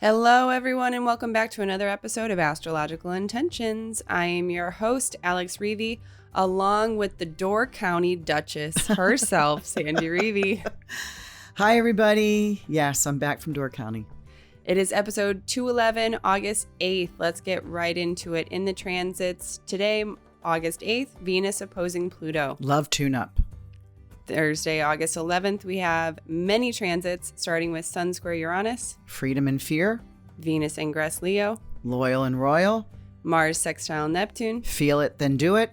Hello, everyone, and welcome back to another episode of Astrological Intentions. I am your host, Alex Reevy, along with the Door County Duchess herself, Sandy Reevy. Hi, everybody. Yes, I'm back from Door County. It is episode 211, August 8th. Let's get right into it. In the transits today, August 8th, Venus opposing Pluto. Love Tune-Up. Thursday, August 11th, we have many transits, starting with Sun square Uranus, Freedom and Fear, Venus ingress Leo, Loyal and Royal, Mars sextile Neptune, Feel It Then Do It,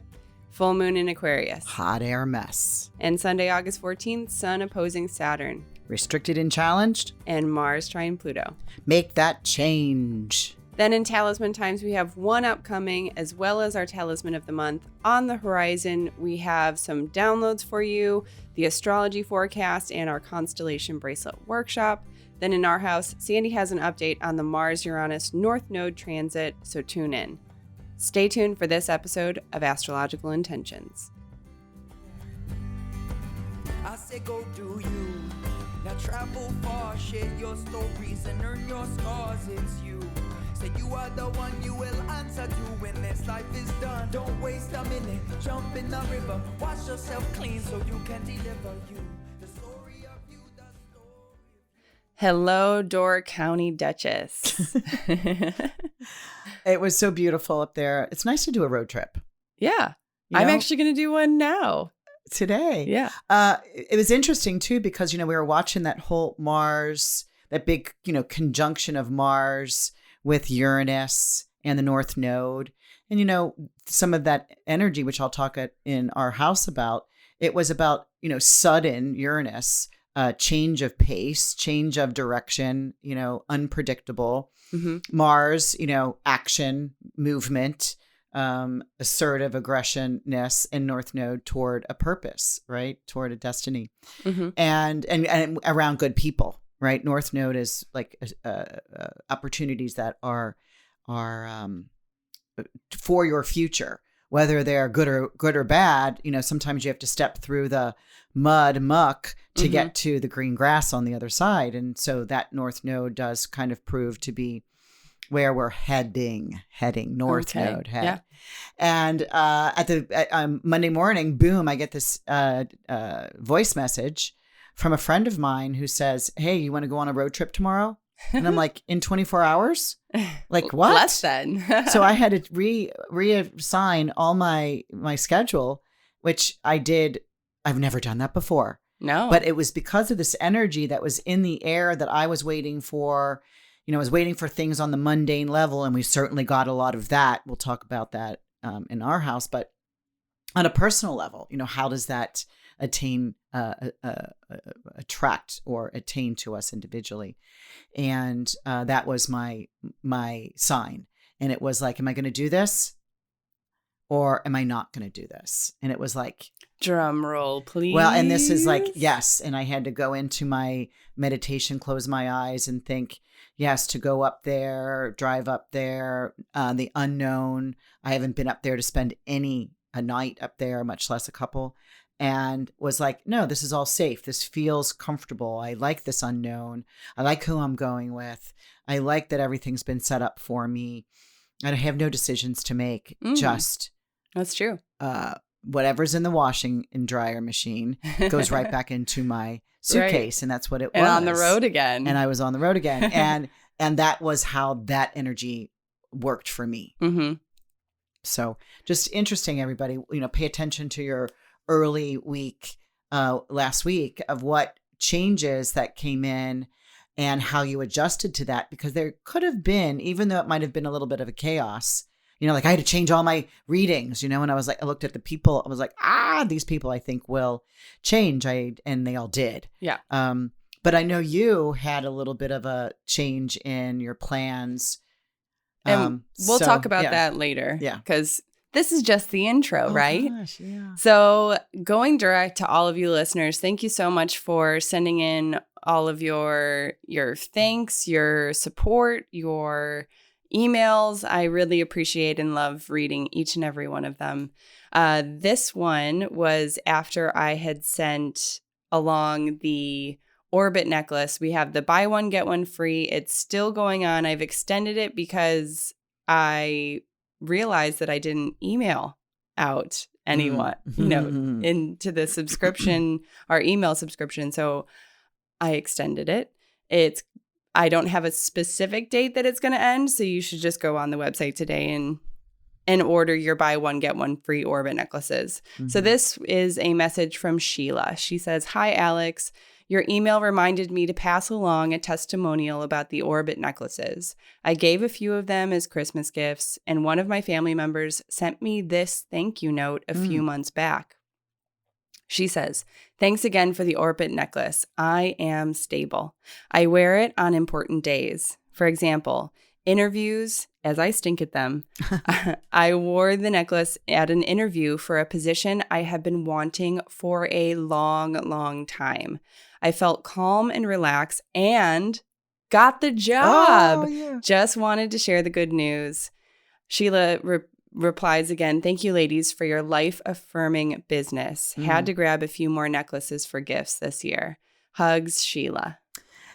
full moon in Aquarius, Hot Air Mess, and Sunday, August 14th, Sun opposing Saturn, Restricted and Challenged, and Mars trine Pluto. Make that change. Then in Talisman times, we have one upcoming, as well as our Talisman of the Month. On the horizon, we have some downloads for you, the astrology forecast, and our constellation bracelet workshop. Then in our house, Sandy has an update on the Mars Uranus North Node transit, so tune in. Stay tuned for this episode of Astrological Intentions. I say go do you. Now travel far, share your stories and earn your scars. It's you. Say you are the one you will answer to when this life is done. Don't waste a minute, jump in the river. Wash yourself clean so you can deliver you. The story of you, the story. Hello, Door County Duchess. It was so beautiful up there. It's nice to do a road trip. Yeah, You I'm know? actually going to do one now. Today. Yeah. It was interesting, too, because, we were watching that whole Mars, that big, conjunction of Mars with Uranus and the North Node. And, some of that energy, which I'll talk in our house about, it was about, sudden Uranus, change of pace, change of direction, unpredictable. Mm-hmm. Mars, action, movement, assertive aggressionness, and North Node toward a purpose, right? Toward a destiny, Mm-hmm. and around good people. Right, North Node is like opportunities that are for your future, whether they're good or bad. Sometimes you have to step through the muck to Mm-hmm. get to the green grass on the other side, and so that North Node does kind of prove to be where we're heading. North Node head. Yeah. And at the Monday morning, boom! I get this voice message from a friend of mine who says, "Hey, you want to go on a road trip tomorrow?" And I'm like, "In 24 hours? Like what?" Less than. So I had to reassign all my schedule, which I did. I've never done that before. No. But it was because of this energy that was in the air that I was waiting for. I was waiting for things on the mundane level, and we certainly got a lot of that. We'll talk about that in our house. But on a personal level, how does that attract or attain to us individually? And that was my sign. And it was like, am I going to do this or am I not going to do this? And it was like, drum roll, please. well, and this is like, yes. And I had to go into my meditation, close my eyes and think, yes, to go up there, drive up there, the unknown. I haven't been up there to spend a night up there, much less a couple. And was like, no, this is all safe. This feels comfortable. I like this unknown. I like who I'm going with. I like that everything's been set up for me. And I have no decisions to make. Just That's true. Whatever's in the washing and dryer machine goes right back into my suitcase. Right. And that's what it was. And on the road again. And I was on the road again. And that was how that energy worked for me. Mm-hmm. So just interesting, everybody, pay attention to your early week last week of what changes that came in and how you adjusted to that, because there could have been, even though it might have been a little bit of a chaos, like I had to change all my readings, and I was like, I looked at the people, I was like, these people I think will change. And they all did. Yeah. But I know you had a little bit of a change in your plans. And we'll talk about that later. Yeah. Because this is just the intro, right? Gosh, yeah. So going direct to all of you listeners, thank you so much for sending in all of your thanks, your support, your emails. I really appreciate and love reading each and every one of them. This one was after I had sent along the orbit necklace. We have the buy one, get one free. It's still going on. I've extended it because I realized that I didn't email out anyone, into the subscription, our email subscription. So I extended it. I don't have a specific date that it's going to end. So you should just go on the website today and order your buy one, get one free orbit necklaces. So this is a message from Sheila. She says, "Hi, Alex. Your email reminded me to pass along a testimonial about the orbit necklaces. I gave a few of them as Christmas gifts, and one of my family members sent me this thank you note a few months back." She says, "Thanks again for the orbit necklace. I am stable. I wear it on important days. For example, interviews, as I stink at them. I wore the necklace at an interview for a position I have been wanting for a long, long time. I felt calm and relaxed and got the job. Just wanted to share the good news." Sheila replies again, "Thank you, ladies, for your life-affirming business. Had to grab a few more necklaces for gifts this year. Hugs, Sheila."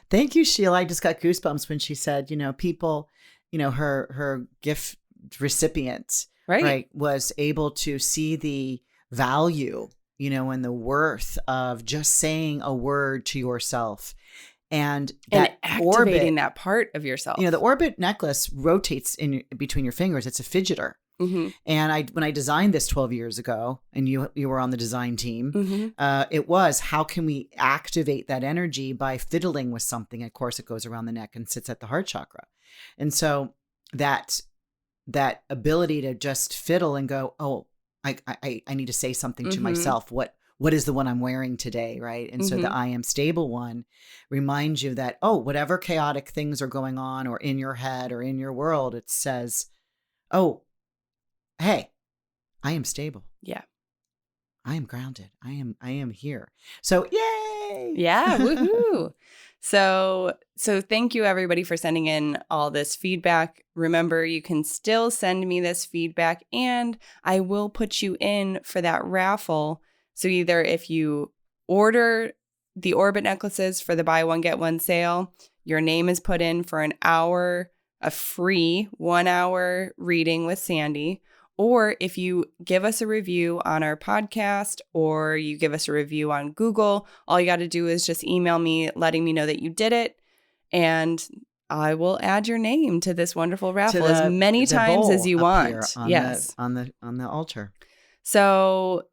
Thank you, Sheila. I just got goosebumps when she said, people, her gift recipient, right, was able to see the value, and the worth of just saying a word to yourself. And activating that part of yourself. The orbit necklace rotates between your fingers. It's a fidgeter. And when I designed this 12 years ago, and you were on the design team, it was, how can we activate that energy by fiddling with something? Of course, it goes around the neck and sits at the heart chakra. And so that ability to just fiddle and go, oh, I need to say something to myself. What is the one I'm wearing today, right? And so the I am stable one reminds you that, whatever chaotic things are going on or in your head or in your world, it says, hey, I am stable. Yeah. I am grounded. I am here. So yay. Yeah. Woohoo. So thank you everybody for sending in all this feedback. Remember, you can still send me this feedback and I will put you in for that raffle. So either if you order the orbit necklaces for the buy one, get one sale, your name is put in for a free 1 hour reading with Sandy. Or if you give us a review on our podcast or you give us a review on Google, all you got to do is just email me letting me know that you did it. And I will add your name to this wonderful raffle as many times as you want. Yes. On the altar. So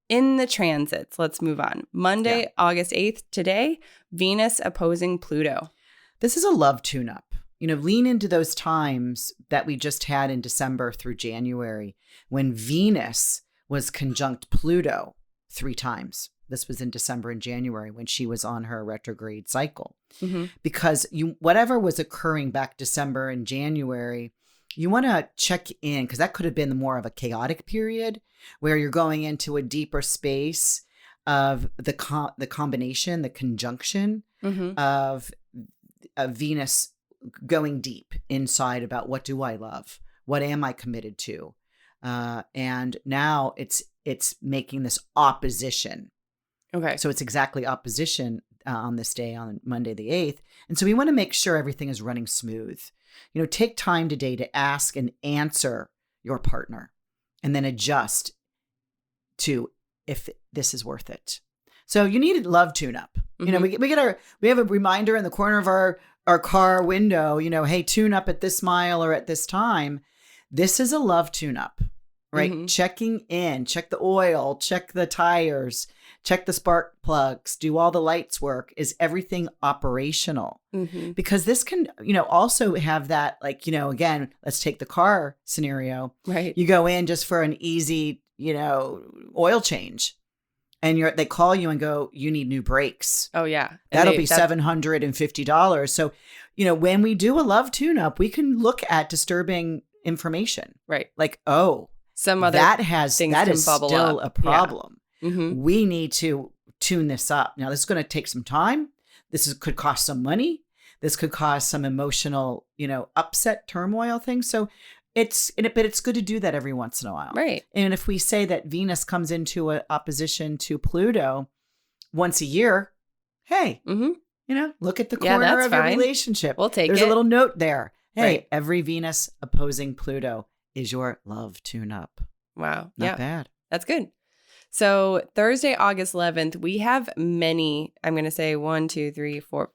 in the transits, let's move on. Monday, August 8th, today, Venus opposing Pluto. This is a love tune-up. Lean into those times that we just had in December through January when Venus was conjunct Pluto 3 times. This was in December and January when she was on her retrograde cycle. Because whatever was occurring back December and January, you want to check in, because that could have been more of a chaotic period where you're going into a deeper space of the combination, the conjunction of Venus going deep inside about, what do I love? What am I committed to? And now it's making this opposition. Okay. So it's exactly opposition on this day, on Monday the 8th. And so we want to make sure everything is running smooth. Take time today to ask and answer your partner and then adjust to if this is worth it. So you need a love tune-up. We have a reminder in the corner of our car window, hey, tune up at this mile or at this time. This is a love tune-up, right? Checking in, check the oil, check the tires, check the spark plugs, do all the lights work. Is everything operational? Because this can, also have that, again, let's take the car scenario. Right. You go in just for an easy, oil change. And they call you and go, you need new brakes. Oh, yeah. That'll be $750. So, when we do a love tune-up, we can look at disturbing information. Right. Like, some other that is still a problem. Yeah. We need to tune this up. Now, this is going to take some time. Could cost some money. This could cause some emotional, upset, turmoil things. So but it's good to do that every once in a while. Right. And if we say that Venus comes into an opposition to Pluto once a year, hey, Look at the Yeah, corner that's of your fine. relationship. We'll take There's it. a little note there. Hey, Right. every Venus opposing Pluto is your love tune-up. Wow. Not Yeah, bad. that's good. So Thursday, August 11th, we have many, I'm going to say 4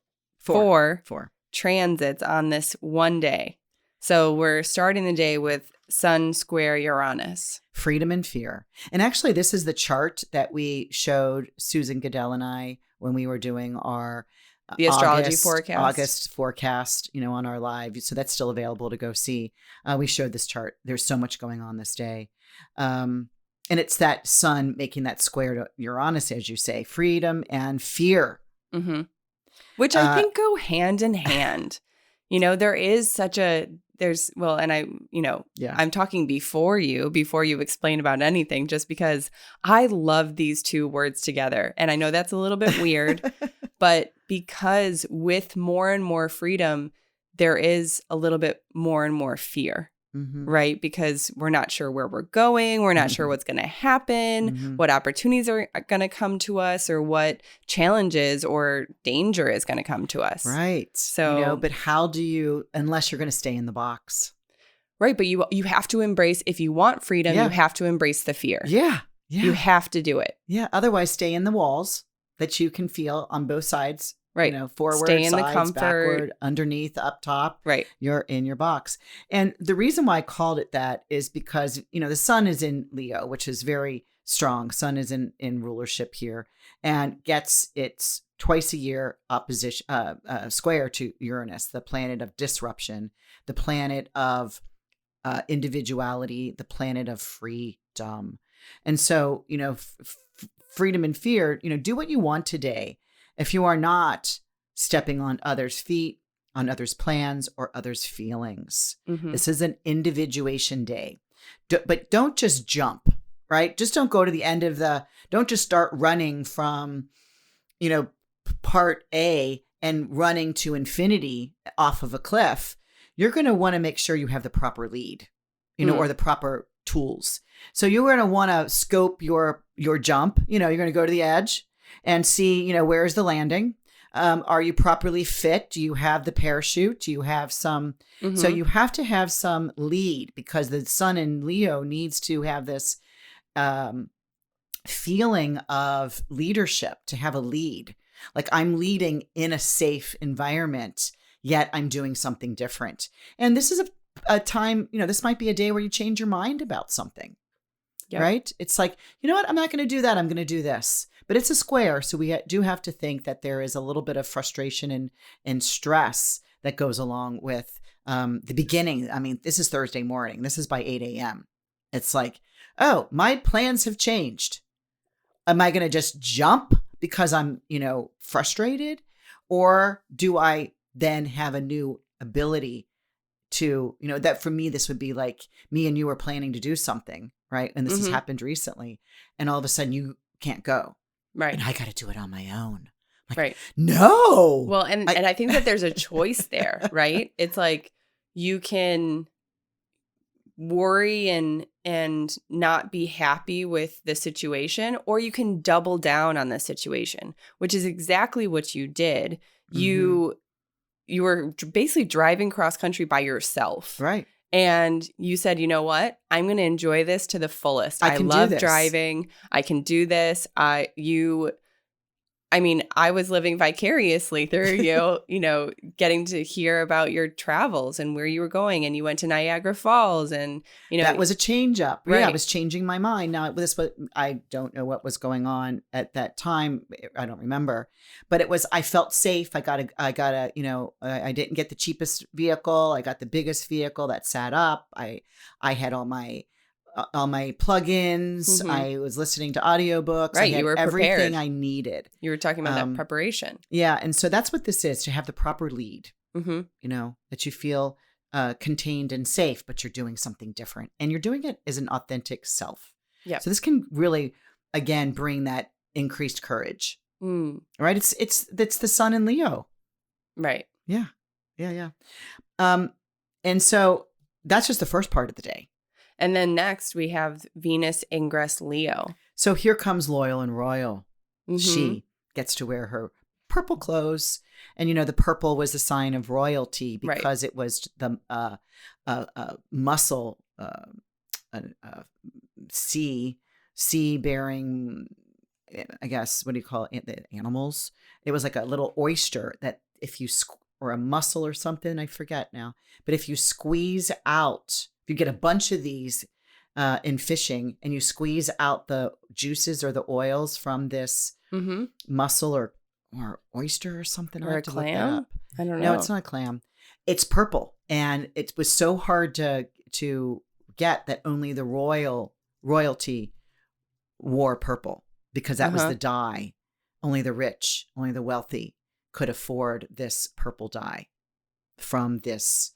transits on this one day. So we're starting the day with Sun square Uranus. Freedom and fear. And actually, this is the chart that we showed Susan Goodell and I when we were doing our The astrology forecast. August forecast, on our live. So that's still available to go see. We showed this chart. There's so much going on this day. And it's that sun making that square to Uranus, as you say, freedom and fear. Mm-hmm. Which I think go hand in hand. There is I'm talking before you explain about anything, just because I love these two words together. And I know that's a little bit weird, but because with more and more freedom, there is a little bit more and more fear, right? Because we're not sure where we're going. We're not sure what's going to happen, what opportunities are going to come to us, or what challenges or danger is going to come to us. Right. So, but how do you, unless you're going to stay in the box. Right. But you have to embrace, if you want freedom, you have to embrace the fear. Yeah. Yeah. You have to do it. Yeah. Otherwise, stay in the walls that you can feel on both sides. Right. Forward, stay in sides, the comfort, backward, underneath, up top. Right. You're in your box. And the reason why I called it that is because, the sun is in Leo, which is very strong. Sun is in rulership here and gets its twice a year opposition, square to Uranus, the planet of disruption, the planet of individuality, the planet of freedom. And so, freedom and fear, do what you want today. If you are not stepping on others' feet, on others' plans, or others' feelings, this is an individuation day. But don't just jump, right? Just don't go to the end of don't just start running from, part A and running to infinity off of a cliff. You're going to want to make sure you have the proper lead, or the proper tools. So you're going to want to scope your jump. You're going to go to the edge and see, where's the landing? Are you properly fit? Do you have the parachute? Do you have some? So you have to have some lead, because the sun in Leo needs to have this feeling of leadership, to have a lead. Like, I'm leading in a safe environment, yet I'm doing something different. And this is a time, this might be a day where you change your mind about something. Yep. Right? It's like, you know what? I'm not going to do that. I'm going to do this. But it's a square. So we do have to think that there is a little bit of frustration and stress that goes along with the beginning. I mean, this is Thursday morning. This is by 8 a.m. It's like, oh, my plans have changed. Am I going to just jump because I'm, frustrated? Or do I then have a new ability to, that for me, this would be like me and you were planning to do something, right? And this has happened recently. And all of a sudden you can't go. Right. And I got to do it on my own. Like, right. No. Well, and I think that there's a choice there, right? It's like you can worry and not be happy with the situation, or you can double down on the situation, which is exactly what you did. You were basically driving cross country by yourself. Right. And you said, you know what? I'm going to enjoy this to the fullest. I love driving. I can do this. I was living vicariously through you, getting to hear about your travels and where you were going. And you went to Niagara Falls, and, that was a change up. Right. Yeah, I was changing my mind. Now, I don't know what was going on at that time. I don't remember, but I felt safe. I didn't get the cheapest vehicle. I got the biggest vehicle that sat up. I had all my plugins. I was listening to audiobooks. Right, I had you were everything prepared. I needed. You were talking about that preparation. Yeah, and so that's what this is, to have the proper lead. That you feel contained and safe, but you're doing something different, and you're doing it as an authentic self. Yeah. So this can really, again, bring that increased courage. Right. It's the sun in Leo. Right. Yeah. And so that's just the first part of the day. And then next we have Venus ingress Leo. So here comes Loyal and Royal. She gets to wear her purple clothes. And, the purple was a sign of royalty because it was the muscle, sea-bearing, I guess, what do you call it? The animals. It was like a little oyster that if you, or a mussel or something, I forget now. But if you squeeze out, if you get a bunch of these in fishing and you squeeze out the juices or the oils from this mussel or oyster or something. Or a clam? I don't know. No, it's not a clam. It's purple. And it was so hard to get that only the royalty wore purple because that was the dye. Only the rich, only the wealthy could afford this purple dye from this.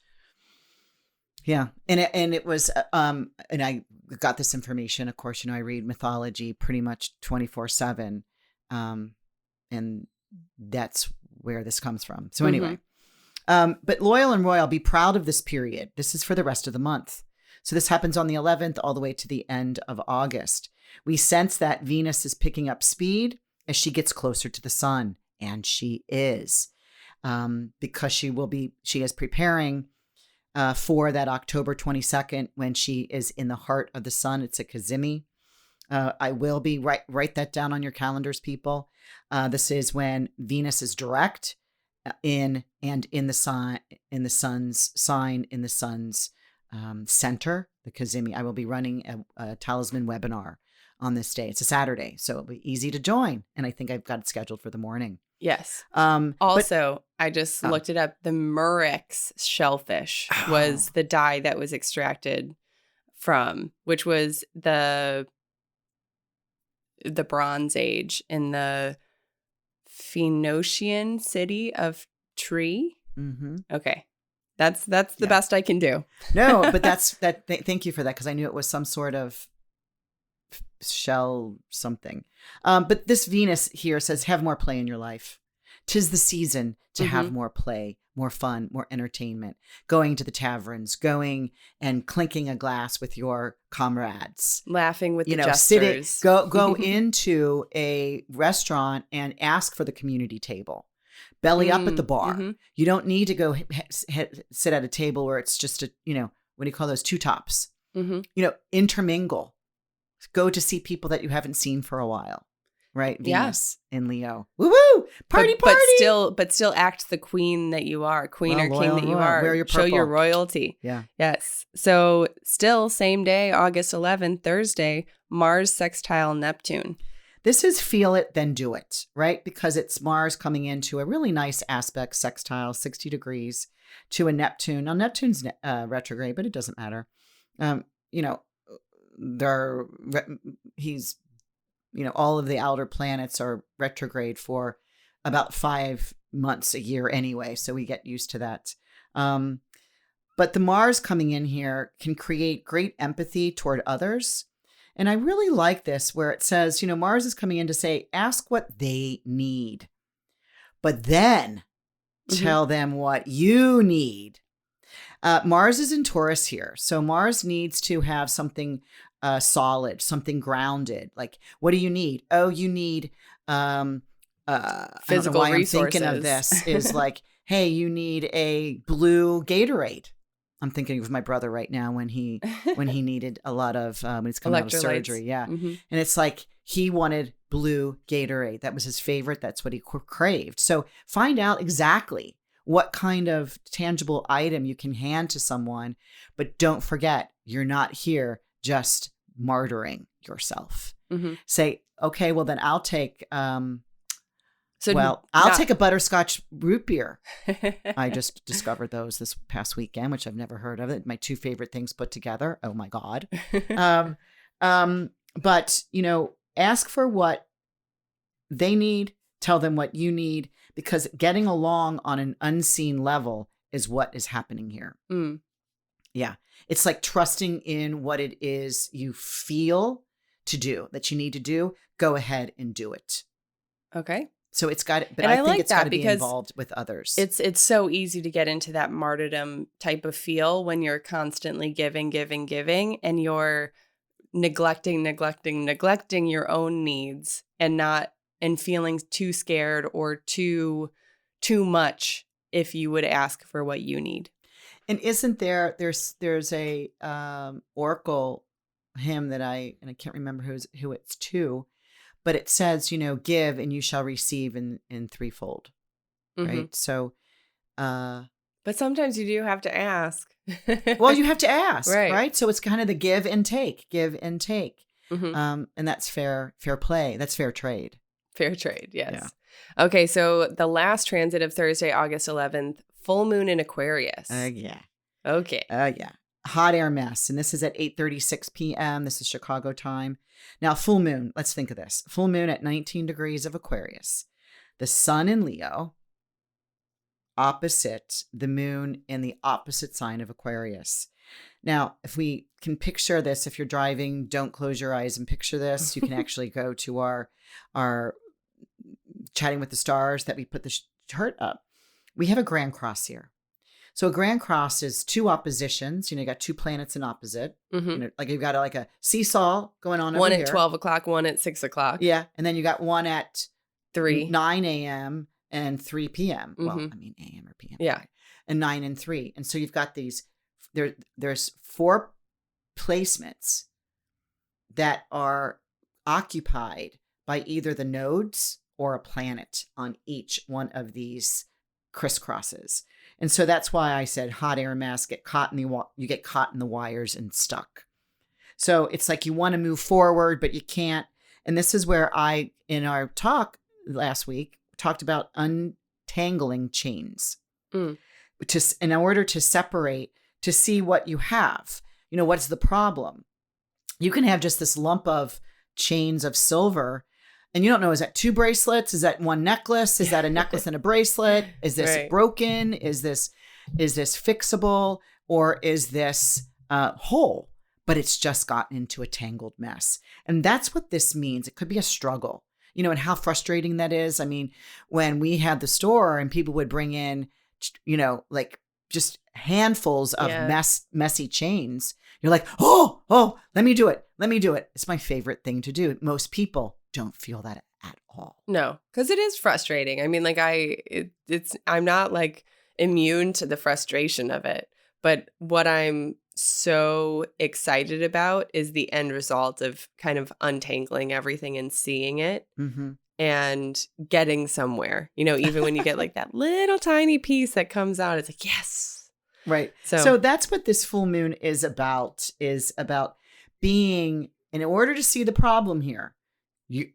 Yeah. And it was, and I got this information. Of course, I read mythology pretty much 24/7. And that's where this comes from. So anyway, but loyal and royal, be proud of this period. This is for the rest of the month. So this happens on the 11th all the way to the end of August. We sense that Venus is picking up speed as she gets closer to the sun. And she is, because she is preparing for that October 22nd when she is in the heart of the sun. It's a Kazimi. I will be write that down on your calendars, people. This is when Venus is direct in the sun's sign, in the sun's center, the Kazimi. I will be running a talisman webinar on this day. It's a Saturday, so it'll be easy to join. And I think I've got it scheduled for the morning. Yes. Also, I just looked it up. The Murex shellfish was the dye that was extracted from, which was the Bronze Age in the Phoenician city of Trine. Mm-hmm. Okay. That's the best I can do. No, but thank you for that, because I knew it was some sort of shell something. But this Venus here says, have more play in your life. 'Tis the season to have more play, more fun, more entertainment. Going to the taverns, going and clinking a glass with your comrades. Laughing with the jesters. Go into a restaurant and ask for the community table. Belly up at the bar. Mm-hmm. You don't need to go sit at a table where it's just what do you call those, two tops? Mm-hmm. Intermingle. Go to see people that you haven't seen for a while, right? Venus in Leo. Woo woo! Party! But still act the queen that you are, queen or king that you are. Wear your purple. Show your royalty. Yeah. Yes. So still same day, August 11th, Thursday, Mars sextile Neptune. This is feel it, then do it, right? Because it's Mars coming into a really nice aspect, sextile, 60 degrees to a Neptune. Now, Neptune's retrograde, but it doesn't matter. All of the outer planets are retrograde for about 5 months a year anyway, so we get used to that. But the Mars coming in here can create great empathy toward others. And I really like this where it says, Mars is coming in to say, ask what they need, but then tell them what you need. Mars is in Taurus here. So Mars needs to have something solid, something grounded. Like, what do you need? Oh, you need physical resources. I'm thinking of this is like, hey, you need a blue Gatorade. I'm thinking of my brother right now when he needed a lot of when he's coming out of surgery. Yeah. Mm-hmm. And it's like he wanted blue Gatorade. That was his favorite. That's what he craved. So find out exactly what kind of tangible item you can hand to someone, but don't forget, you're not here just martyring yourself. Mm-hmm. Say, okay, well then I'll take I'll take a butterscotch root beer. I just discovered those this past weekend, which I've never heard of. It. My two favorite things put together. Oh my God. But ask for what they need. Tell them what you need, because getting along on an unseen level is what is happening here. Mm. Yeah. It's like trusting in what it is you feel to do, that you need to do. Go ahead and do it. Okay. So it's got, but I think it's got to be involved with others. It's so easy to get into that martyrdom type of feel when you're constantly giving, and you're neglecting your own needs and not and feeling too scared or too much if you would ask for what you need. And isn't there's a oracle hymn that I can't remember who it's to, but it says, give and you shall receive in threefold. Right. So, but sometimes you do have to ask. Well, you have to ask, right? Right. So it's kind of the give and take. And that's fair play. That's fair trade. Fair trade. Yes. Yeah. Okay. So the last transit of Thursday, August 11th, full moon in Aquarius. Yeah. Okay. Yeah. Hot air mess. And this is at 8:36 p.m. This is Chicago time. Now, full moon. Let's think of this. Full moon at 19 degrees of Aquarius. The sun in Leo opposite the moon in the opposite sign of Aquarius. Now, if we can picture this, if you're driving, don't close your eyes and picture this. You can actually go to our Chatting with the Stars that we put the chart up. We have a grand cross here. So a grand cross is two oppositions. You got two planets in opposite. Like you've got like a seesaw going on one over at here. 12 o'clock, one at 6 o'clock. Yeah. And then you got one at 9 a.m. and 3 p.m. Well, I mean a.m. or p.m. Yeah. And 9 and 3. And so you've got these, there's 4 placements that are occupied by either the nodes or a planet on each one of these crisscrosses. And so that's why I said hot air mass, you get caught in the wires and stuck. So it's like you want to move forward, but you can't. And this is where in our talk last week, talked about untangling chains. In order to separate, to see what you have. What's the problem? You can have just this lump of chains of silver, and you don't know, is that 2 bracelets? Is that 1 necklace? Is that a necklace and a bracelet? Is this right. broken? Is this fixable? Or is this whole? But it's just gotten into a tangled mess. And that's what this means. It could be a struggle, and how frustrating that is. I mean, when we had the store and people would bring in, like just handfuls of messy chains, you're like, oh, let me do it. It's my favorite thing to do. Most people don't feel that at all. No, because it is frustrating. I mean, like I'm not like immune to the frustration of it, but what I'm so excited about is the end result of kind of untangling everything and seeing it and getting somewhere. Even when you get like that little tiny piece that comes out, it's like, yes. Right. So that's what this full moon is about being, in order to see the problem here,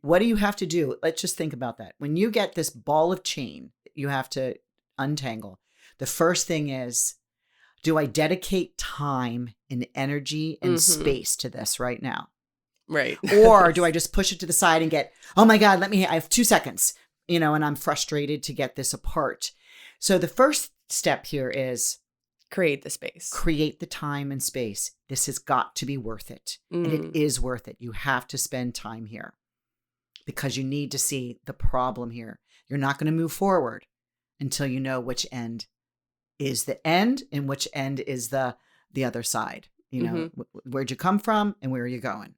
what do you have to do? Let's just think about that. When you get this ball of chain, you have to untangle. The first thing is, do I dedicate time and energy and space to this right now? Right. Or do I just push it to the side and get, oh my God, I have 2 seconds, and I'm frustrated to get this apart. So the first step here is create the space. Create the time and space. This has got to be worth it. And it is worth it. You have to spend time here because you need to see the problem here. You're not going to move forward until you know which end is the end and which end is the other side. Where'd you come from and where are you going?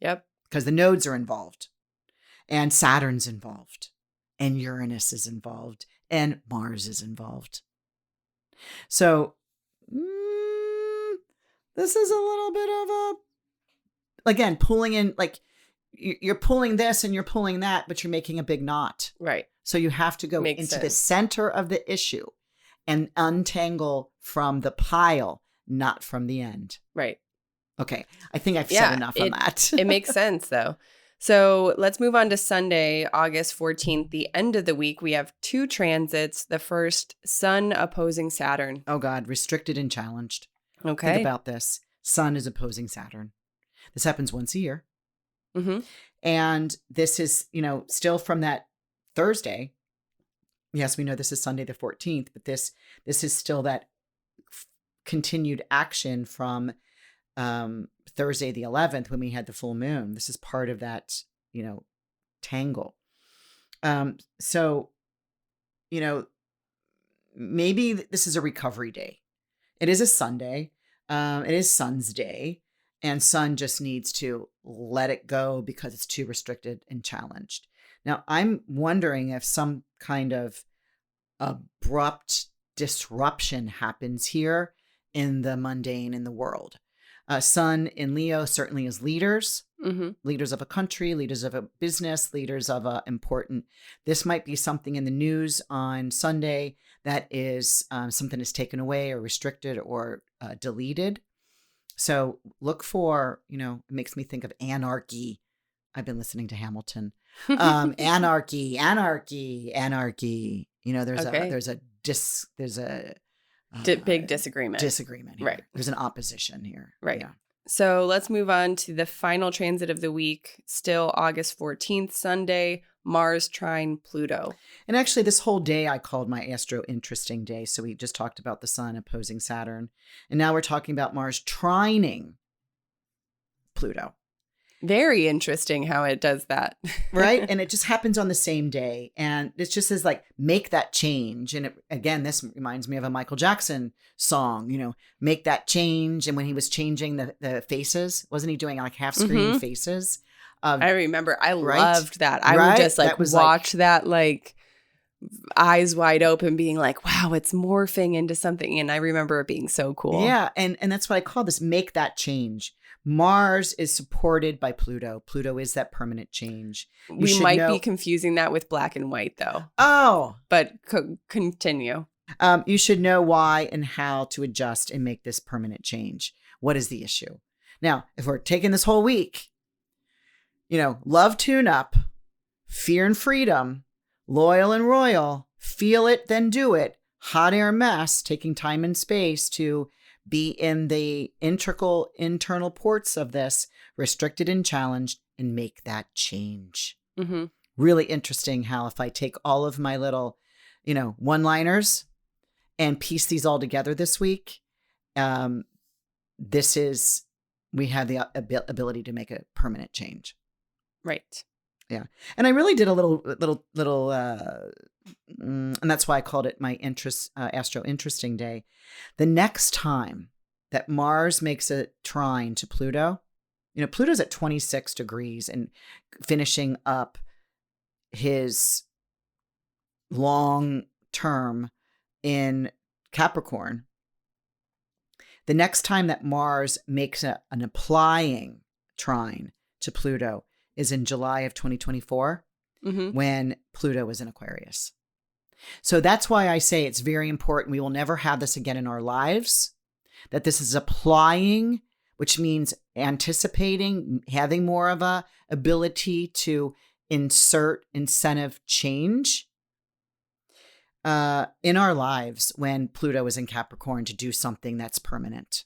Yep. Because the nodes are involved and Saturn's involved and Uranus is involved and Mars is involved. So this is a little bit of again, pulling in, like you're pulling this and you're pulling that, but you're making a big knot. Right. So you have to go into the center of the issue and untangle from the pile, not from the end. Right. Okay. I think I've said enough on that. It makes sense though. So let's move on to Sunday, August 14th, the end of the week. We have 2 transits. The first, Sun opposing Saturn. Oh God, restricted and challenged. Okay. Think about this. Sun is opposing Saturn. This happens once a year. And this is, still from that Thursday. Yes, we know this is Sunday the 14th, but this is still that continued action from Thursday the 11th when we had the full moon. This is part of that, tangle. So, maybe this is a recovery day. It is a Sunday. It is Sun's day. And Sun just needs to let it go because it's too restricted and challenged. Now, I'm wondering if some kind of abrupt disruption happens here in the mundane in the world. Sun in Leo certainly is leaders, leaders of a country, leaders of a business, leaders of a important. This might be something in the news on Sunday that is something is taken away or restricted or deleted. So look for, it makes me think of anarchy. I've been listening to Hamilton. Anarchy. There's a big disagreement. Here. Right. There's an opposition here. Right. Yeah. So let's move on to the final transit of the week. Still August 14th, Sunday, Mars trine Pluto. And actually, this whole day I called my Astro interesting day. So we just talked about the sun opposing Saturn. And now we're talking about Mars trining Pluto. Very interesting how it does that. Right? And it just happens on the same day. And it just says like, make that change. And again, this reminds me of a Michael Jackson song, make that change. And when he was changing the faces, wasn't he doing like half screen faces? I remember. I right? loved that. I would just watch that eyes wide open being like, wow, it's morphing into something. And I remember it being so cool. Yeah. And that's what I call this, make that change. Mars is supported by Pluto. Pluto is that permanent change. We might be confusing that with black and white, though. Oh. But continue. You should know why and how to adjust and make this permanent change. What is the issue? Now, if we're taking this whole week, love tune-up, fear and freedom, loyal and royal, feel it, then do it, hot air mess, taking time and space to be in the integral internal ports of this, restricted and challenged, and make that change. Mm-hmm. Really interesting how if I take all of my little, one-liners and piece these all together this week, we have the ability to make a permanent change. Right. Yeah. And I really did a little, and that's why I called it my Astro Interesting Day. The next time that Mars makes a trine to Pluto, Pluto's at 26 degrees and finishing up his long term in Capricorn. The next time that Mars makes an applying trine to Pluto is in July of 2024, when Pluto is in Aquarius. So that's why I say it's very important. We will never have this again in our lives, that this is applying, which means anticipating, having more of a ability to insert incentive change in our lives when Pluto is in Capricorn to do something that's permanent.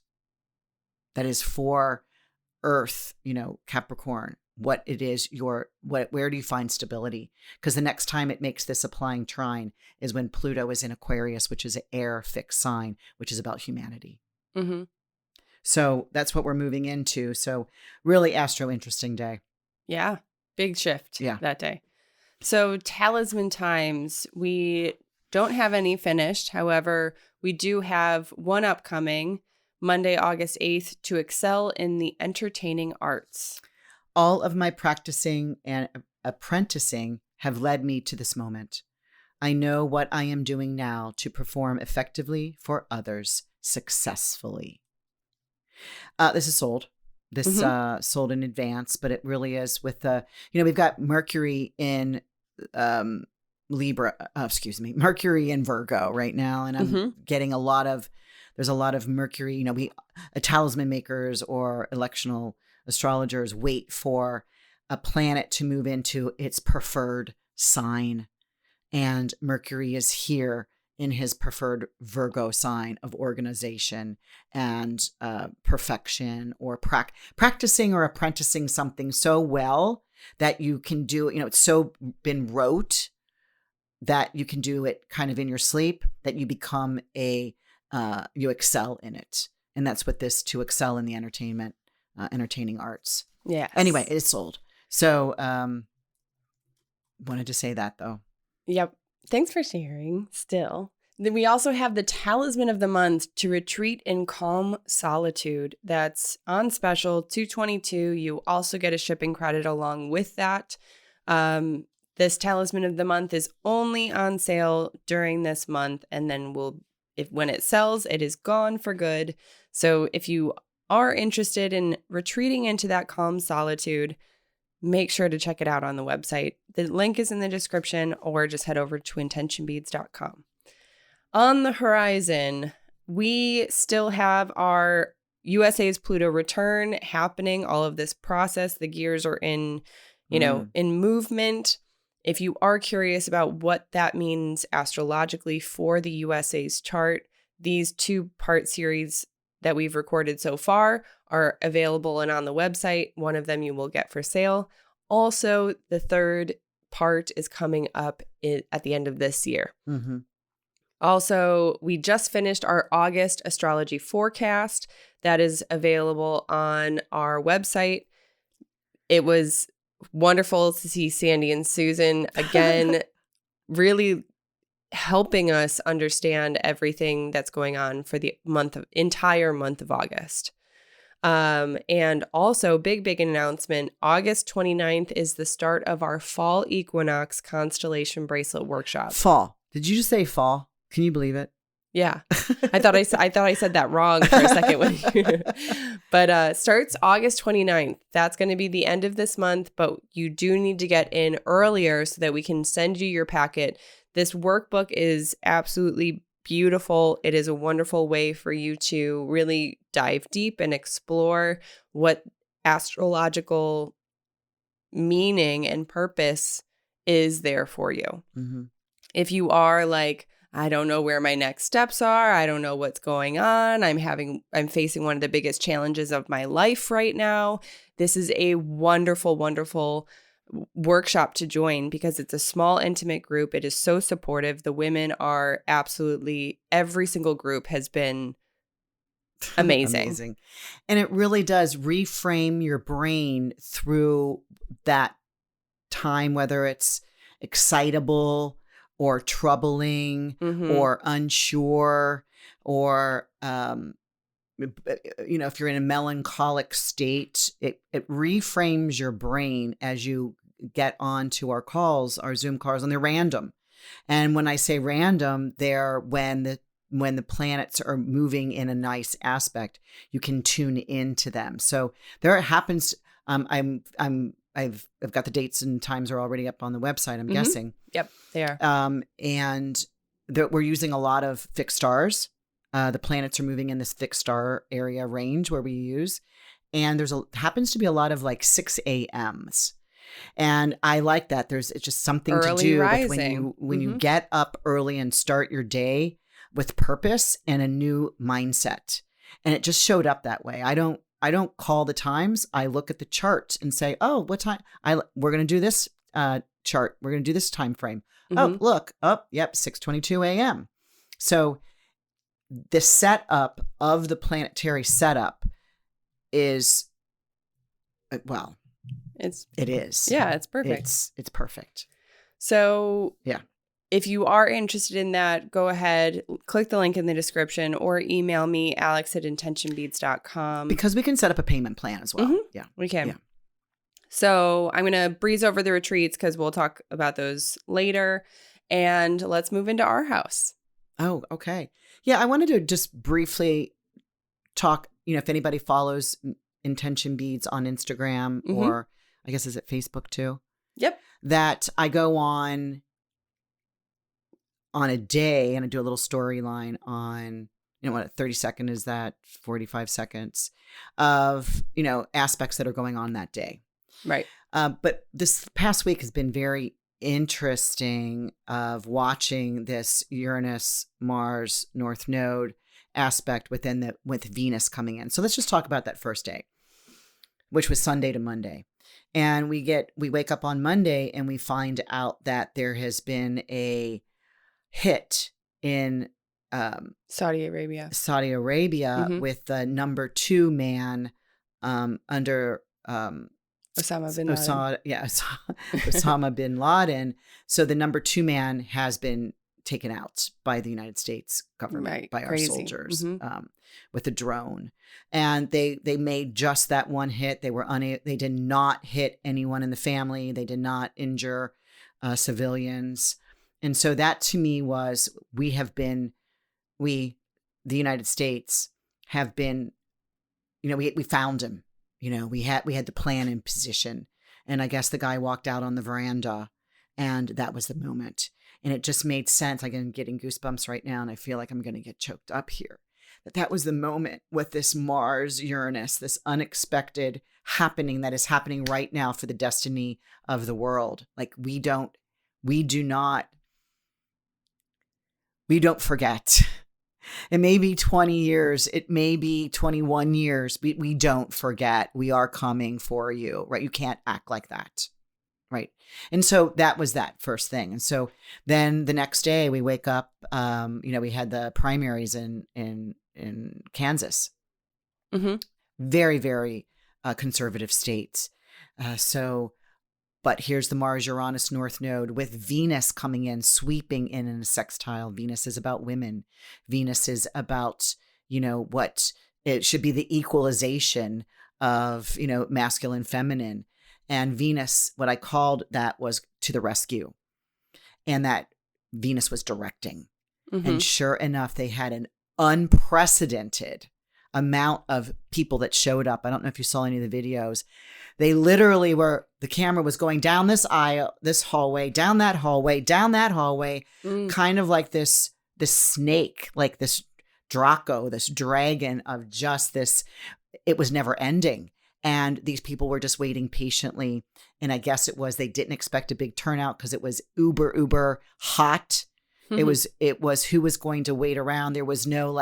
That is for Earth, Capricorn. What it is, where do you find stability? Because the next time it makes this applying trine is when Pluto is in Aquarius, which is an air fixed sign, which is about humanity. Mm-hmm. So that's what we're moving into. So really Astro interesting day. Yeah. Big shift that day. So talisman times, we don't have any finished. However, we do have one upcoming Monday, August 8th, to excel in the entertaining arts. All of my practicing and apprenticing have led me to this moment. I know what I am doing now to perform effectively for others successfully. This is sold. This sold in advance, but it really is with the, we've got Mercury in Mercury in Virgo right now. And I'm getting there's a lot of Mercury, talisman makers or electional astrologers wait for a planet to move into its preferred sign. And Mercury is here in his preferred Virgo sign of organization and perfection, or practicing or apprenticing something so well that you can do, it's so been rote that you can do it kind of in your sleep, that you become you excel in it. And that's what this to excel in the entertaining arts. Yeah. Anyway, it is sold. So wanted to say that though. Yep. Thanks for sharing still. Then we also have the Talisman of the Month, to retreat in calm solitude. That's on special, $222. You also get a shipping credit along with that. This Talisman of the Month is only on sale during this month, and then when it sells, it is gone for good. So if you are interested in retreating into that calm solitude, make sure to check it out on the website. The link is in the description, or just head over to intentionbeads.com. On the horizon, we still have our USA's Pluto return happening, all of this process. The gears are in movement. If you are curious about what that means astrologically for the USA's chart, these 2-part series that we've recorded so far are available and on the website. One of them you will get for sale. Also, the 3rd part is coming up at the end of this year. Mm-hmm. Also, we just finished our August astrology forecast that is available on our website. It was wonderful to see Sandy and Susan again, really helping us understand everything that's going on for the entire month of August. And also, big announcement, August 29th is the start of our fall equinox constellation bracelet workshop. Fall. Did you just say fall? Can you believe it? Yeah. I thought I said that wrong for a second. But starts August 29th. That's going to be the end of this month, but you do need to get in earlier so that we can send you your packet. This workbook is absolutely beautiful. It is a wonderful way for you to really dive deep and explore what astrological meaning and purpose is there for you. Mm-hmm. If you are like, I don't know where my next steps are, I don't know what's going on, I'm facing one of the biggest challenges of my life right now, this is a wonderful workshop to join because it's a small, intimate group. It is so supportive. The women are absolutely, every single group has been amazing. And it really does reframe your brain through that time, whether it's excitable or troubling or unsure, or, if you're in a melancholic state, it reframes your brain as you get onto our calls, our Zoom calls, and they're random. And when I say random, they're when the planets are moving in a nice aspect, you can tune into them. So there happens. I've got the dates and times are already up on the website, I'm guessing. Yep, they are. And we're using a lot of fixed stars. The planets are moving in this fixed star area range where we use. And happens to be a lot of like 6 a.m.s. And I like that. It's just something early to do rising. with when you get up early and start your day with purpose and a new mindset. And it just showed up that way. I don't call the times. I look at the chart and say, oh, what time? We're going to do this chart. We're going to do this time frame. Oh, look. Oh, yep, 6:22 a.m. So the setup of the planetary setup is, it is. Yeah, it's perfect. It's perfect. So yeah. If you are interested in that, go ahead, click the link in the description or email me, alex@intentionbeads.com. Because we can set up a payment plan as well. Mm-hmm. Yeah. We can. Yeah. So I'm going to breeze over the retreats because we'll talk about those later. And let's move into our house. Oh, okay. Yeah, I wanted to just briefly talk, if anybody follows Intention Beads on Instagram or I guess is it Facebook too? Yep. That I go on a day and I do a little storyline on, what a 30-second is that, 45 seconds of, aspects that are going on that day. Right. But this past week has been very interesting of watching this Uranus Mars North Node aspect with Venus coming in. So let's just talk about that first day, which was Sunday to Monday. And we wake up on Monday and we find out that there has been a hit in Saudi Arabia with the number 2 man under Osama bin Laden. Osama bin Laden. So the number 2 man has been taken out by the United States government, by our soldiers with a drone. And they made just that one hit. They did not hit anyone in the family. They did not injure civilians. And so that to me was, the United States have been, we found him, we had the plan in position. And I guess the guy walked out on the veranda, and that was the moment. And it just made sense. I'm getting goosebumps right now, and I feel like I'm going to get choked up here. That was the moment with this Mars Uranus, this unexpected happening that is happening right now for the destiny of the world. Like we don't forget. It may be 20 years. It may be 21 years. But we don't forget. We are coming for you, right? You can't act like that, right? And so that was that first thing. And so then the next day we wake up, we had the primaries in Kansas. Mm-hmm. Very, very conservative states. But here's the Mars Uranus North Node with Venus coming in, sweeping in a sextile. Venus is about women. Venus is about, what it should be the equalization of, masculine, feminine. And Venus, what I called that was to the rescue. And that Venus was directing. Mm-hmm. And sure enough, they had an unprecedented amount of people that showed up. I don't know if you saw any of the videos. They literally the camera was going down this aisle, this hallway, down that hallway, kind of like this snake, like this Draco, this dragon of just this. It was never ending. And these people were just waiting patiently. And I guess they didn't expect a big turnout because it was uber hot. Mm-hmm. It was who was going to wait around. There was no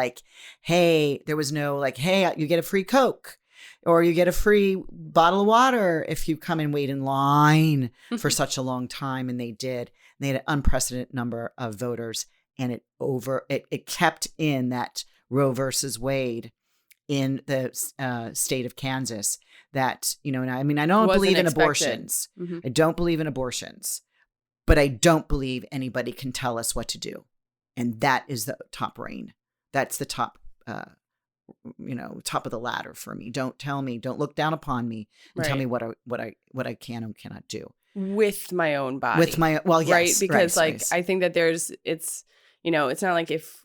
hey, you get a free Coke or you get a free bottle of water if you come and wait in line for such a long time. And they did. They had an unprecedented number of voters, and it kept in that Roe versus Wade in the state of Kansas that, and I don't believe in abortions. Mm-hmm. I don't believe in abortions. But I don't believe anybody can tell us what to do. And that is the top reign. That's the top, top of the ladder for me. Don't tell me, don't look down upon me and tell me what I can and cannot do. With my own body. Yes. Right? Because I think that it's not like if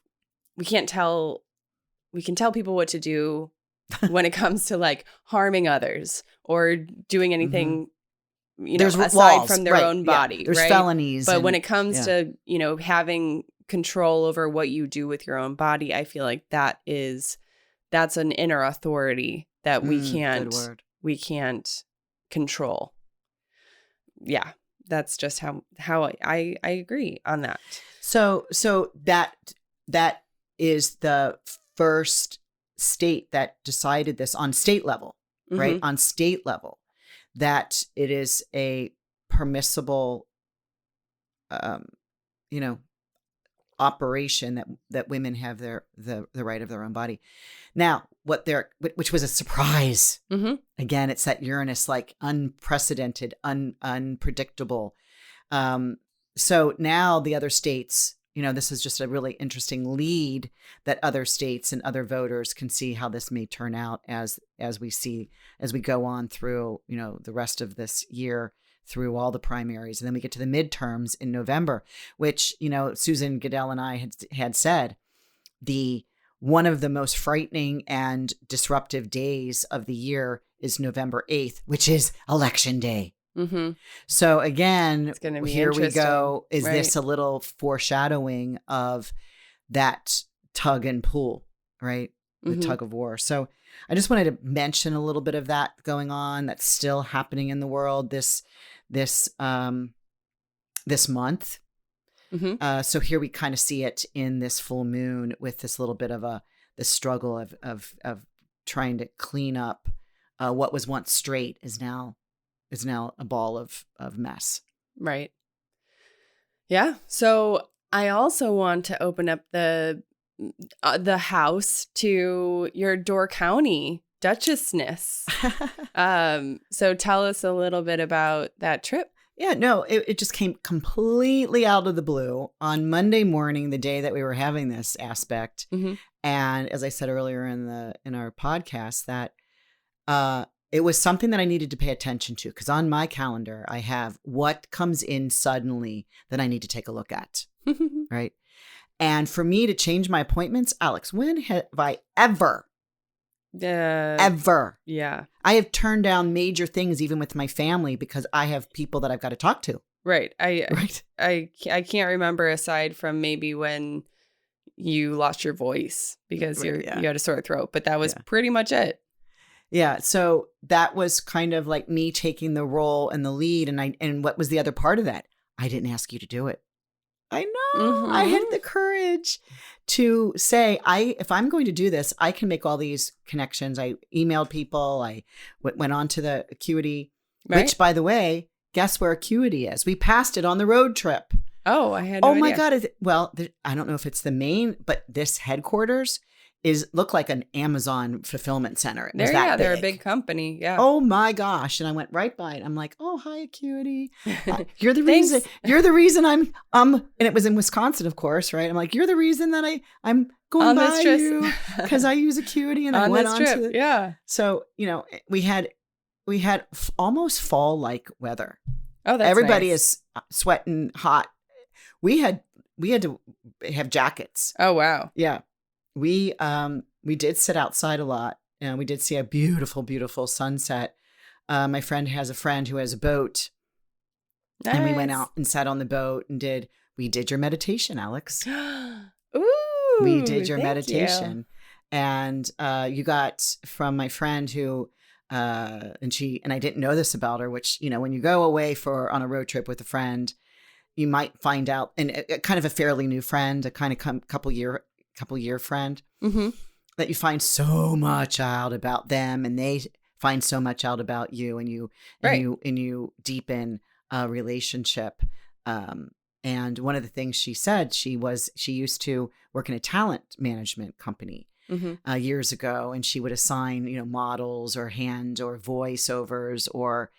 we can tell people what to do when it comes to harming others or doing anything there's aside laws, from their own body. Yeah. There's right? felonies. But when it comes to, having control over what you do with your own body, I feel like that's an inner authority that we can't control. Yeah. That's just how I agree on that. So that is the first state that decided this on state level, right? On state level. That it is a permissible, operation that women have the right of their own body. Now, which was a surprise. Mm-hmm. Again, it's that Uranus, unprecedented, unpredictable. So now the other states, this is just a really interesting lead that other states and other voters can see how this may turn out as we go on through, the rest of this year through all the primaries. And then we get to the midterms in November, which, Susan Goodell and I had said one of the most frightening and disruptive days of the year is November 8th, which is election day. Mm-hmm. So again, here we go. Is this a little foreshadowing of that tug and pull, right? The tug of war. So I just wanted to mention a little bit of that going on. That's still happening in the world this month. Mm-hmm. So here we kind of see it in this full moon with this little bit of the struggle of trying to clean up what was once straight is now a ball of mess. Right. Yeah. So I also want to open up the house to your Door County Duchessness. So tell us a little bit about that trip. Yeah, no, it just came completely out of the blue on Monday morning, the day that we were having this aspect. Mm-hmm. And as I said earlier in our podcast, that it was something that I needed to pay attention to, because on my calendar, I have what comes in suddenly that I need to take a look at. Right. And for me to change my appointments, Alex, when have I ever? Ever. Yeah. I have turned down major things, even with my family, because I have people that I've got to talk to. Right. Right. I can't remember, aside from maybe when you lost your voice because you had a sore throat, but that was pretty much it. Yeah. So that was kind of like me taking the role and the lead. And what was the other part of that? I didn't ask you to do it. I know. I had the courage to say, if I'm going to do this, I can make all these connections. I emailed people. I went on to the Acuity, which, by the way, guess where Acuity is? We passed it on the road trip. Oh, I had no idea. My God. I don't know if it's the main, but this headquarters look like an Amazon fulfillment center. They're a big company. Yeah. Oh my gosh. And I went right by it. I'm like, oh, hi, Acuity. You're the reason. You're the reason I'm and it was in Wisconsin, of course, right? I'm like, you're the reason that I'm going on by you, because I use Acuity, and I went on to it. Yeah. So, we had almost fall-like weather. Oh, that's everybody nice. Is sweating hot. We had to have jackets. Oh, wow. Yeah. We did sit outside a lot, and we did see a beautiful, beautiful sunset. My friend has a friend who has a boat, and we went out and sat on the boat and we did your meditation, Alex. Ooh, we did your meditation, you. And you got from my friend who, and I didn't know this about her, which, when you go away on a road trip with a friend, you might find out, and kind of a fairly new friend, a kind of couple year friend, that you find so much out about them, and they find so much out about you, and you deepen a relationship. And one of the things she said, she used to work in a talent management company years ago, and she would assign models or hand or voiceovers or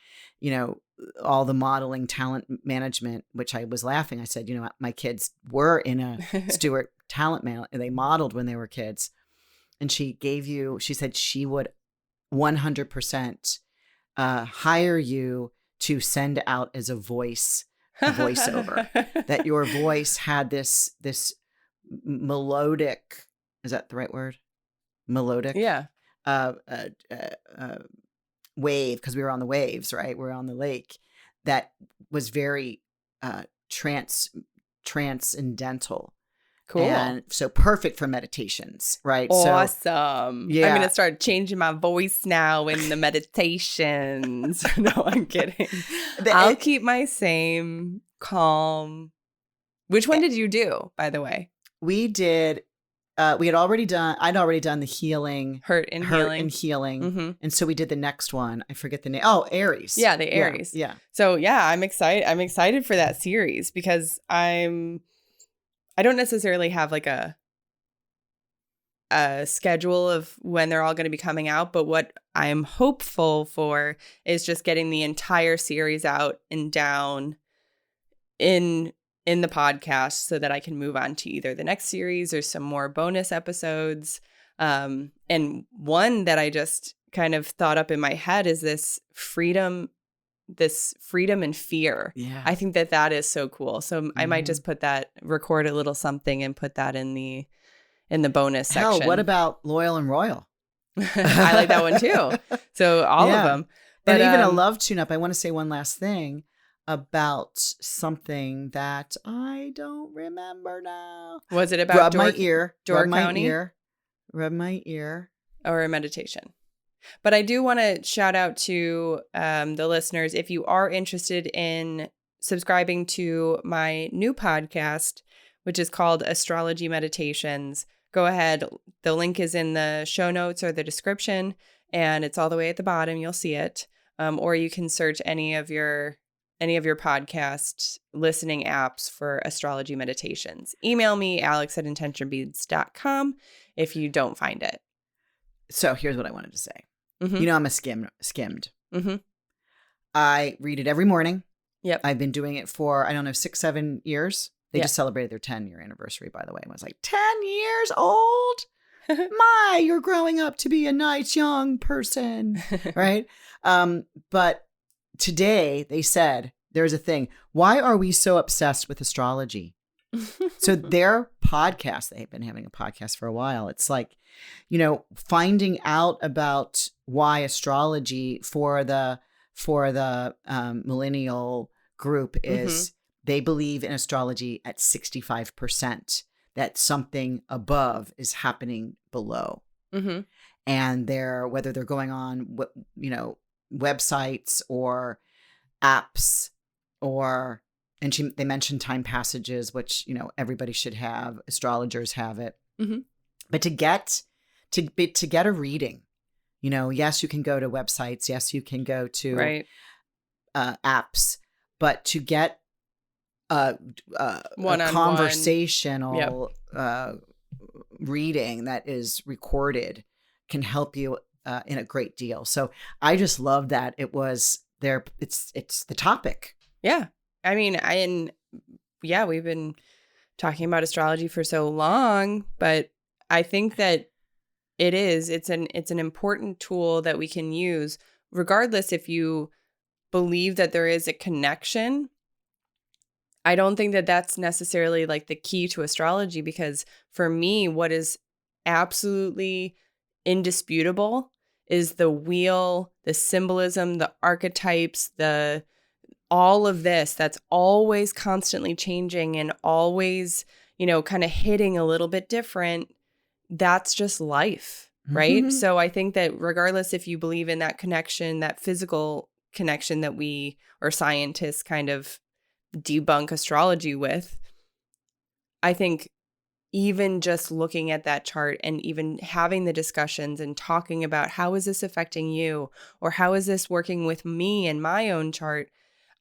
all the modeling talent management, which I was laughing. I said, my kids were in a Stewart talent man, and they modeled when they were kids. And she said she would 100% hire you to send out as a voiceover, that your voice had this melodic, is that the right word? Melodic? Yeah. Wave, because we were on the waves, right? We're on the lake. That was very transcendental. Cool. And so perfect for meditations, right? Awesome. So, yeah. I'm going to start changing my voice now in the meditations. No, I'm kidding. I'll keep my same calm. Which one did you do, by the way? We did. I'd already done the healing. Hurt and healing. Mm-hmm. And so we did the next one. I forget the name. Oh, Aries. Yeah, the Aries. Yeah. So yeah, I'm excited. I'm excited for that series, because I don't necessarily have like a schedule of when they're all going to be coming out, but what I'm hopeful for is just getting the entire series out and down in the podcast, so that I can move on to either the next series or some more bonus episodes. And one that I just kind of thought up in my head is this freedom and fear. Yeah. I think that is so cool. So I might just record a little something and put that in the bonus section. Hell, what about Loyal and Royal? I like that one too. So all of them. But even a love tune-up. I want to say one last thing about something that I don't remember now. Was it about rub my ear, Door County? Rub my ear, or a meditation? But I do want to shout out to the listeners. If you are interested in subscribing to my new podcast, which is called Astrology Meditations, go ahead. The link is in the show notes or the description, and it's all the way at the bottom. You'll see it. Or you can search any of your podcast listening apps for Astrology Meditations. Email me, alex@intentionbeads.com, if you don't find it. So here's what I wanted to say. Mm-hmm. I'm a skimmed. Mm-hmm. I read it every morning. Yep. I've been doing it for, 6-7 years. They just celebrated their 10-year anniversary, by the way. I was like, 10 years old? you're growing up to be a nice young person, right? But today they said there's a thing. Why are we so obsessed with astrology? So their podcast, they've been having a podcast for a while. It's like, finding out about why astrology for the millennial group is they believe in astrology at 65%, that something above is happening below. And whether they're going on, websites or apps they mentioned time passages, which, everybody should have. Astrologers have it. But to get a reading, yes, you can go to websites. Yes, you can go to apps, but to get a conversational reading that is recorded can help you in a great deal. So I just love that it was there. It's the topic. Yeah. I mean, we've been talking about astrology for so long, but I think that it's an important tool that we can use regardless if you believe that there is a connection. I don't think that that's necessarily like the key to astrology, because for me, what is absolutely indisputable is the wheel, the symbolism, the archetypes, all of this that's always constantly changing and always, kind of hitting a little bit different. That's just life, right? So I think that regardless if you believe in that connection, that physical connection that we or scientists kind of debunk astrology with, I think even just looking at that chart and even having the discussions and talking about how is this affecting you, or how is this working with me and my own chart,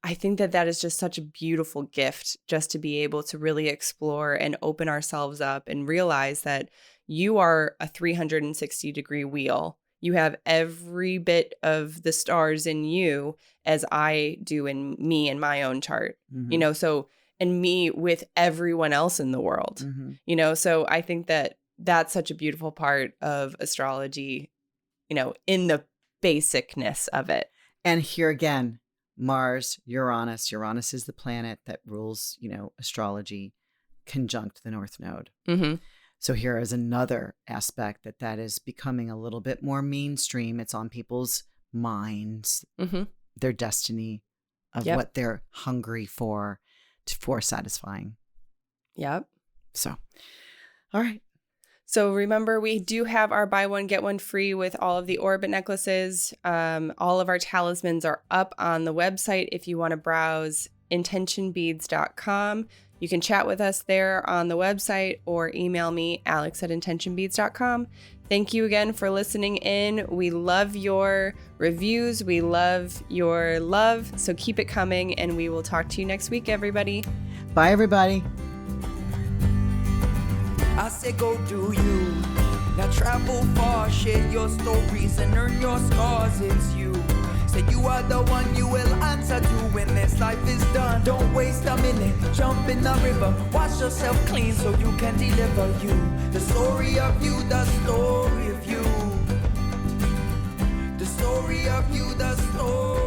I think that is just such a beautiful gift, just to be able to really explore and open ourselves up and realize that you are a 360-degree wheel. You have every bit of the stars in you as I do in me and my own chart, so, and me with everyone else in the world, so I think that that's such a beautiful part of astrology, in the basicness of it. And here again, Mars, Uranus is the planet that rules, astrology, conjunct the North Node. So here is another aspect that is becoming a little bit more mainstream. It's on people's minds, their destiny of what they're hungry for satisfying. Yep. So, all right. So remember, we do have our buy one, get one free with all of the orbit necklaces. All of our talismans are up on the website if you want to browse intentionbeads.com. You can chat with us there on the website or email me, alex@intentionbeads.com. Thank you again for listening in. We love your reviews. We love your love. So keep it coming, and we will talk to you next week, everybody. Bye, everybody. I say go do you. Now travel far, share your stories and earn your scars. It's you. Say you are the one, you will answer to when this life is done. Don't waste a minute, jump in the river. Wash yourself clean so you can deliver you. The story of you, the story of you. The story of you, the story.